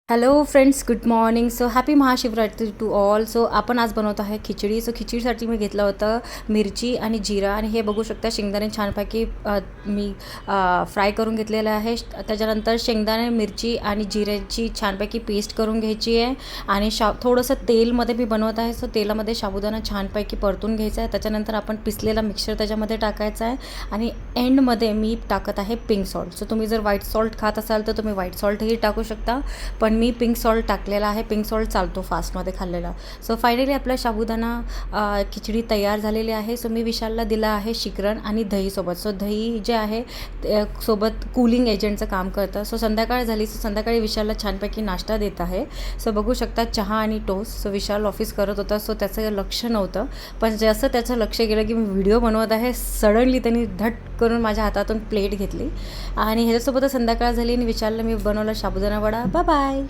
Hello friends, good morning. So happy Mahashivratri to all. So आपण आज बनवत आहे खिचडी. सो खिचडीसाठी मी घेतलं होतं मिरची आणि जिरा, आणि हे बघू शकता शेंगदाणे छानपैकी मी फ्राय करून घेतलेलं आहे. त्याच्यानंतर शेंगदाणे, मिरची आणि जिऱ्याची छानपैकी पेस्ट करून घ्यायची आहे. आणि थोडंसं तेलमध्ये मी बनवत आहे. सो तेलामध्ये साबुदाणा छानपैकी परतून घ्यायचा आहे. त्याच्यानंतर आपण पिसलेला मिक्सर त्याच्यामध्ये टाकायचा आहे. आणि एंडमध्ये मी टाकत आहे पिंक सॉल्ट. सो तुम्ही जर व्हाईट सॉल्ट खात असाल तर तुम्ही व्हाईट सॉल्टही टाकू शकता, पण मी पिंक सॉल्ट टाकलेला आहे. पिंक सॉल्ट चालतो फास्टमध्ये खाल्लेला. सो फायनली आपला साबुदाणा खिचडी तयार झालेली आहे. सो मी विशालला दिला आहे शिकरण आणि दहीसोबत. सो दही जे आहे ते सोबत कूलिंग एजंटचं काम करतं. सो संध्याकाळ झाली. सो संध्याकाळी विशालला छानपैकी नाश्ता देत आहे. सो बघू शकता चहा आणि टोस्ट. सो विशाल ऑफिस करत होता, सो त्याचं लक्ष नव्हतं, पण जसं त्याचं लक्ष गेलं की मी व्हिडिओ बनवत आहे, सडनली त्यांनी धट करून माझ्या हातातून प्लेट घेतली आणि ह्याच्यासोबतच संध्याकाळ झाली आणि विशालला मी बनवला साबुदाणा वडा. Bye bye.